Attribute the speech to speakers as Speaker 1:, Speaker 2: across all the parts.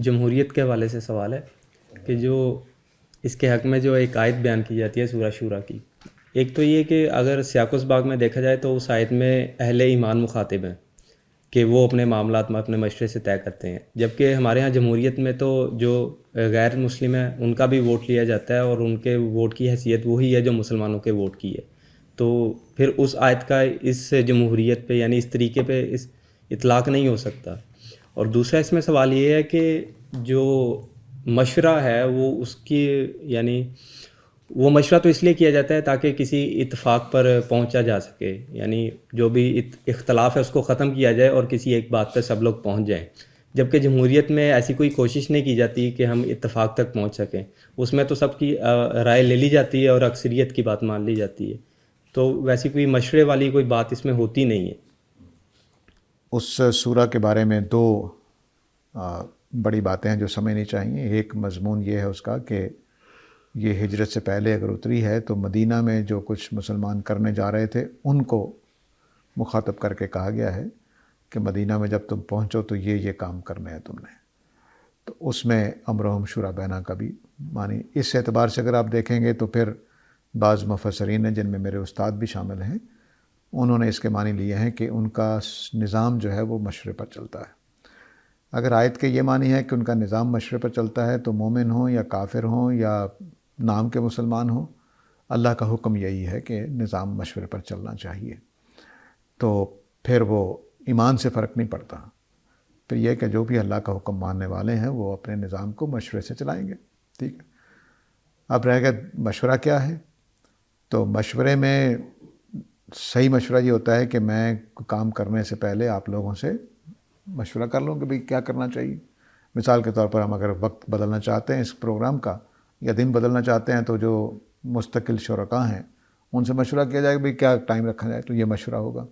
Speaker 1: جمہوریت کے حوالے سے سوال ہے کہ جو اس کے حق میں جو ایک آیت بیان کی جاتی ہے سورہ شورا کی. ایک تو یہ کہ اگر سیاق و سباق میں دیکھا جائے تو اس آیت میں اہل ایمان مخاطب ہیں کہ وہ اپنے معاملات میں اپنے مشورے سے طے کرتے ہیں، جبکہ ہمارے ہاں جمہوریت میں تو جو غیر مسلم ہیں ان کا بھی ووٹ لیا جاتا ہے اور ان کے ووٹ کی حیثیت وہی ہے جو مسلمانوں کے ووٹ کی ہے. تو پھر اس آیت کا اس جمہوریت پہ یعنی اس طریقے پہ اس اطلاق نہیں ہو سکتا. اور دوسرا اس میں سوال یہ ہے کہ جو مشورہ ہے وہ اس کی یعنی وہ مشورہ تو اس لیے کیا جاتا ہے تاکہ کسی اتفاق پر پہنچا جا سکے، یعنی جو بھی اختلاف ہے اس کو ختم کیا جائے اور کسی ایک بات پہ سب لوگ پہنچ جائیں. جبکہ جمہوریت میں ایسی کوئی کوشش نہیں کی جاتی کہ ہم اتفاق تک پہنچ سکیں. اس میں تو سب کی رائے لے لی جاتی ہے اور اکثریت کی بات مان لی جاتی ہے. تو ویسی کوئی مشورے والی کوئی بات اس میں ہوتی نہیں ہے.
Speaker 2: اس سورہ کے بارے میں دو بڑی باتیں ہیں جو سمجھنی چاہیے. ایک مضمون یہ ہے اس کا کہ یہ ہجرت سے پہلے اگر اتری ہے تو مدینہ میں جو کچھ مسلمان کرنے جا رہے تھے ان کو مخاطب کر کے کہا گیا ہے کہ مدینہ میں جب تم پہنچو تو یہ کام کرنے ہیں تم نے. تو اس میں امرہم شورا بینہ کا بھی معنی اس اعتبار سے اگر آپ دیکھیں گے تو پھر بعض مفسرین ہیں جن میں میرے استاد بھی شامل ہیں، انہوں نے اس کے معنی لیے ہیں کہ ان کا نظام جو ہے وہ مشورے پر چلتا ہے. اگر آیت کے یہ معنی ہے کہ ان کا نظام مشورے پر چلتا ہے تو مومن ہوں یا کافر ہوں یا نام کے مسلمان ہوں، اللہ کا حکم یہی ہے کہ نظام مشورے پر چلنا چاہیے. تو پھر وہ ایمان سے فرق نہیں پڑتا. پھر یہ کہ جو بھی اللہ کا حکم ماننے والے ہیں وہ اپنے نظام کو مشورے سے چلائیں گے. ٹھیک ہے. اب رہ گیا مشورہ کیا ہے. تو مشورے میں صحیح مشورہ یہ ہوتا ہے کہ میں کام کرنے سے پہلے آپ لوگوں سے مشورہ کر لوں کہ بھئی کیا کرنا چاہیے. مثال کے طور پر ہم اگر وقت بدلنا چاہتے ہیں اس پروگرام کا یا دن بدلنا چاہتے ہیں تو جو مستقل شرکاء ہیں ان سے مشورہ کیا جائے کہ بھئی کیا ٹائم رکھا جائے، تو یہ مشورہ ہوگا.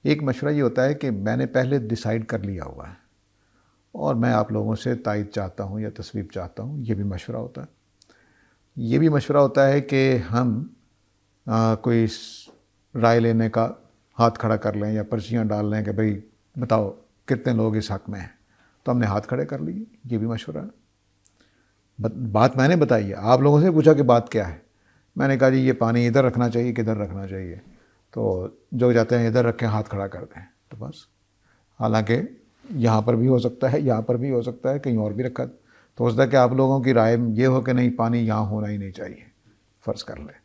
Speaker 2: ایک مشورہ یہ ہوتا ہے کہ میں نے پہلے ڈیسائیڈ کر لیا ہوا ہے اور میں آپ لوگوں سے تائید چاہتا ہوں یا تصویب چاہتا ہوں، یہ بھی مشورہ ہوتا ہے. یہ بھی مشورہ ہوتا ہے کہ ہم کوئی رائے لینے کا ہاتھ کھڑا کر لیں یا پرچیاں ڈال لیں کہ بھئی بتاؤ کتنے لوگ اس حق میں ہیں، تو ہم نے ہاتھ کھڑے کر لیے، یہ بھی مشورہ ہے. بات میں نے بتائی ہے، آپ لوگوں سے پوچھا کہ بات کیا ہے. میں نے کہا جی یہ پانی ادھر رکھنا چاہیے کہ ادھر رکھنا چاہیے، تو جو جاتے ہیں ادھر رکھیں ہاتھ کھڑا کر دیں، تو بس. حالانکہ یہاں پر بھی ہو سکتا ہے، یہاں پر بھی ہو سکتا ہے، کہیں اور بھی رکھا. تو ہو سکتا ہے کہ آپ لوگوں کی رائے یہ ہو کہ نہیں پانی یہاں ہونا ہی نہیں چاہیے، فرض کر لیں.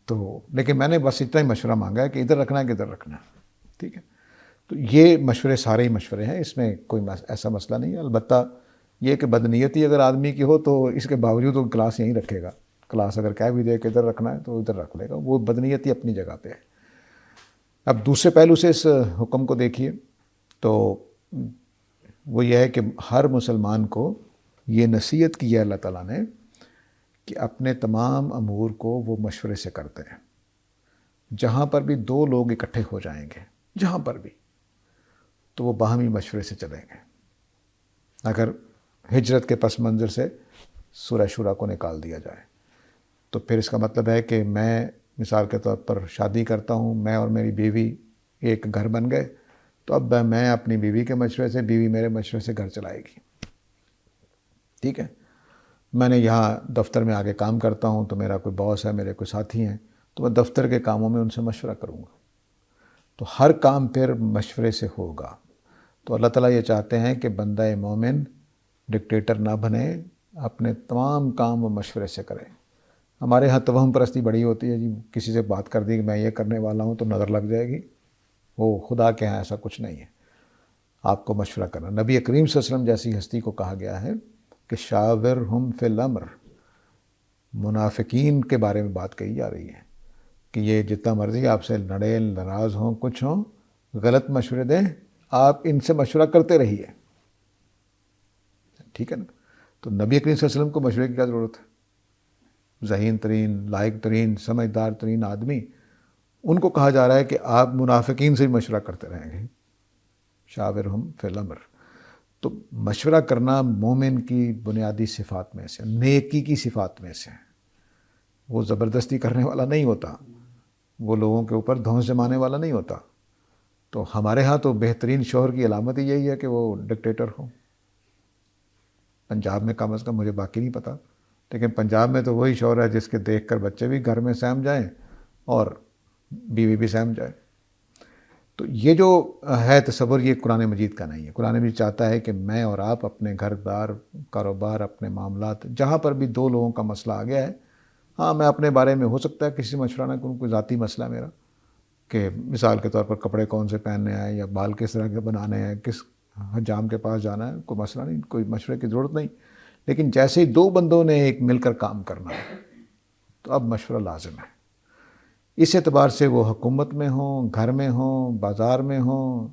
Speaker 2: تو لیکن میں نے بس اتنا ہی مشورہ مانگا ہے کہ ادھر رکھنا ہے کہ ادھر رکھنا ہے. ٹھیک ہے. تو یہ مشورے سارے ہی مشورے ہیں، اس میں کوئی ایسا مسئلہ نہیں ہے. البتہ یہ کہ بدنیتی اگر آدمی کی ہو تو اس کے باوجود وہ کلاس یہیں رکھے گا. کلاس اگر کہہ بھی دے کہ ادھر رکھنا ہے تو ادھر رکھ لے گا، وہ بدنیتی اپنی جگہ پہ ہے. اب دوسرے پہلو سے اس حکم کو دیکھیے تو وہ یہ ہے کہ ہر مسلمان کو یہ نصیحت کی ہے اللہ تعالیٰ نے کہ اپنے تمام امور کو وہ مشورے سے کرتے ہیں. جہاں پر بھی دو لوگ اکٹھے ہو جائیں گے، جہاں پر بھی، تو وہ باہمی مشورے سے چلیں گے. اگر ہجرت کے پس منظر سے سورہ شورا کو نکال دیا جائے تو پھر اس کا مطلب ہے کہ میں مثال کے طور پر شادی کرتا ہوں، میں اور میری بیوی ایک گھر بن گئے، تو اب میں اپنی بیوی کے مشورے سے، بیوی میرے مشورے سے گھر چلائے گی. ٹھیک ہے. میں نے یہاں دفتر میں آگے کام کرتا ہوں تو میرا کوئی باس ہے، میرے کوئی ساتھی ہیں، تو میں دفتر کے کاموں میں ان سے مشورہ کروں گا. تو ہر کام پھر مشورے سے ہوگا. تو اللہ تعالیٰ یہ چاہتے ہیں کہ بندہ مومن ڈکٹیٹر نہ بنے، اپنے تمام کام وہ مشورے سے کرے. ہمارے ہاں توہم پرستی بڑی ہوتی ہے جی، کسی سے بات کر دی کہ میں یہ کرنے والا ہوں تو نظر لگ جائے گی. وہ خدا کے ہاں ایسا کچھ نہیں ہے. آپ کو مشورہ کرنا. نبی کریم صلی اللہ علیہ وسلم جیسی ہستی کو کہا گیا ہے کہ شاورہم فی الامر. منافقین کے بارے میں بات کہی جا رہی ہے کہ یہ جتنا مرضی آپ سے لڑے، ناراض ہوں، کچھ ہوں، غلط مشورے دیں، آپ ان سے مشورہ کرتے رہیے. ٹھیک ہے نا. تو نبی کریم صلی اللہ علیہ وسلم کو مشورے کی کیا ضرورت ہے؟ ذہین ترین، لائق ترین، سمجھدار ترین آدمی، ان کو کہا جا رہا ہے کہ آپ منافقین سے مشورہ کرتے رہیں گے. شاورہم فی الامر. تو مشورہ کرنا مومن کی بنیادی صفات میں سے، نیکی کی صفات میں سے. وہ زبردستی کرنے والا نہیں ہوتا، وہ لوگوں کے اوپر دھونس جمانے والا نہیں ہوتا. تو ہمارے ہاں تو بہترین شوہر کی علامت ہی یہی ہے کہ وہ ڈکٹیٹر ہو. پنجاب میں کم از کم مجھے باقی نہیں پتہ، لیکن پنجاب میں تو وہی شوہر ہے جس کے دیکھ کر بچے بھی گھر میں سہم جائیں اور بیوی بھی سہم جائے۔ تو یہ جو ہے تصور، یہ قرآن مجید کا نہیں ہے۔ قرآن مجید چاہتا ہے کہ میں اور آپ اپنے گھر بار، کاروبار، اپنے معاملات، جہاں پر بھی دو لوگوں کا مسئلہ آ گیا ہے، ہاں میں اپنے بارے میں ہو سکتا ہے کسی سے مشورہ نہ کروں، کوئی ذاتی مسئلہ ہے میرا، کہ مثال کے طور پر کپڑے کون سے پہننے ہیں یا بال کس طرح کے بنانے ہیں، کس حجام کے پاس جانا ہے، کوئی مسئلہ نہیں، کوئی مشورے کی ضرورت نہیں۔ لیکن جیسے ہی دو بندوں نے ایک مل کر کام کرنا ہے تو اب مشورہ لازم ہے۔ اس اعتبار سے وہ حکومت میں ہوں، گھر میں ہوں، بازار میں ہوں،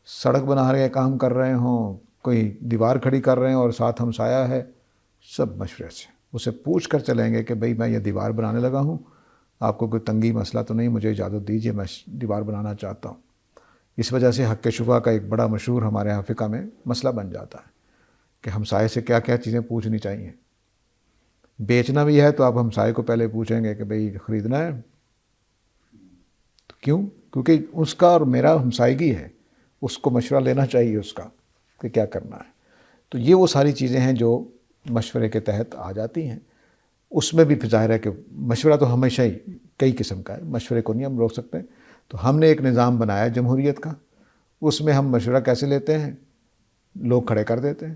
Speaker 2: سڑک بنا رہے کام کر رہے ہوں، کوئی دیوار کھڑی کر رہے ہیں اور ساتھ ہمسایہ ہے، سب مشورے سے اسے پوچھ کر چلیں گے کہ بھئی میں یہ دیوار بنانے لگا ہوں، آپ کو کوئی تنگی مسئلہ تو نہیں، مجھے اجازت دیجیے، میں دیوار بنانا چاہتا ہوں۔ اس وجہ سے حق شفا کا ایک بڑا مشہور ہمارے یہاں فقہ میں مسئلہ بن جاتا ہے کہ ہمسائے سے کیا کیا چیزیں پوچھنی چاہیے۔ بیچنا بھی ہے تو آپ ہمسائے کو پہلے پوچھیں گے کہ بھئی خریدنا ہے، کیوں؟ کیونکہ اس کا اور میرا ہمسائیگی ہے، اس کو مشورہ لینا چاہیے اس کا کہ کیا کرنا ہے۔ تو یہ وہ ساری چیزیں ہیں جو مشورے کے تحت آ جاتی ہیں۔ اس میں بھی ظاہر ہے کہ مشورہ تو ہمیشہ ہی کئی قسم کا ہے، مشورے کو نہیں ہم روک سکتے۔ تو ہم نے ایک نظام بنایا جمہوریت کا، اس میں ہم مشورہ کیسے لیتے ہیں؟ لوگ کھڑے کر دیتے ہیں،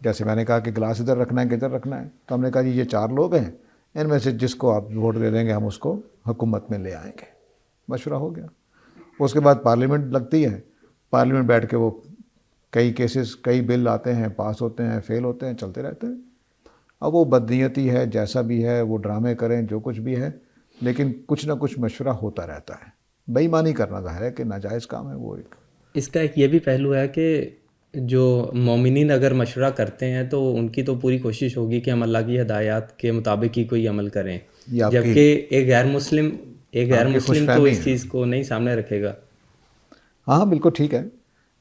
Speaker 2: جیسے میں نے کہا کہ گلاس ادھر رکھنا ہے کہ ادھر رکھنا ہے، تو ہم نے کہا جی یہ 4 لوگ ہیں، ان میں سے جس کو آپ ووٹ دے دیں گے ہم اس کو حکومت میں لے آئیں گے۔ مشورہ ہو گیا۔ اس کے بعد پارلیمنٹ لگتی ہے، پارلیمنٹ بیٹھ کے وہ کئی کیسز، کئی بل آتے ہیں، پاس ہوتے ہیں، فیل ہوتے ہیں، چلتے رہتے ہیں۔ اب وہ بدنیتی ہے، جیسا بھی ہے، وہ ڈرامے کریں، جو کچھ بھی ہے، لیکن کچھ نہ کچھ مشورہ ہوتا رہتا ہے۔ بے ایمانی کرنا ظاہر ہے کہ ناجائز کام ہے وہ ایک۔
Speaker 1: اس کا ایک یہ بھی پہلو ہے کہ جو مومنین اگر مشورہ کرتے ہیں تو ان کی تو پوری کوشش ہوگی کہ ہم اللہ کی ہدایات کے مطابق ہی کوئی عمل کریں،
Speaker 2: یہ آپ کی
Speaker 1: جبکہ ایک غیر مسلم تو
Speaker 2: فہمی
Speaker 1: اس
Speaker 2: ہے۔
Speaker 1: چیز کو نہیں سامنے رکھے گا۔
Speaker 2: ہاں بالکل ٹھیک ہے،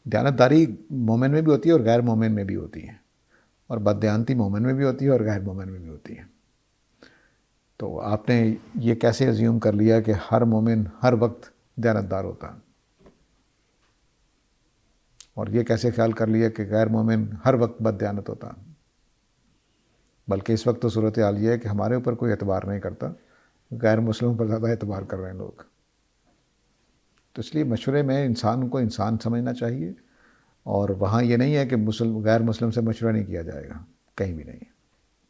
Speaker 2: دیانتداری مومن میں بھی ہوتی ہے اور غیر مومن میں بھی ہوتی ہے، اور بددیانتی مومن میں بھی ہوتی ہے اور غیر مومن میں بھی ہوتی ہے۔ تو آپ نے یہ کیسے ازیوم کر لیا کہ ہر مومن ہر وقت دیانتدار ہوتا ہے، اور یہ کیسے خیال کر لیا کہ غیر مومن ہر وقت بد دیانت ہوتا ہے؟ بلکہ اس وقت تو صورتحال یہ ہے کہ ہمارے اوپر کوئی اعتبار نہیں کرتا، غیر مسلموں پر زیادہ اعتبار کر رہے ہیں لوگ۔ تو اس لیے مشورے میں انسان کو انسان سمجھنا چاہیے، اور وہاں یہ نہیں ہے کہ غیر مسلم سے مشورہ نہیں کیا جائے گا، کہیں بھی نہیں۔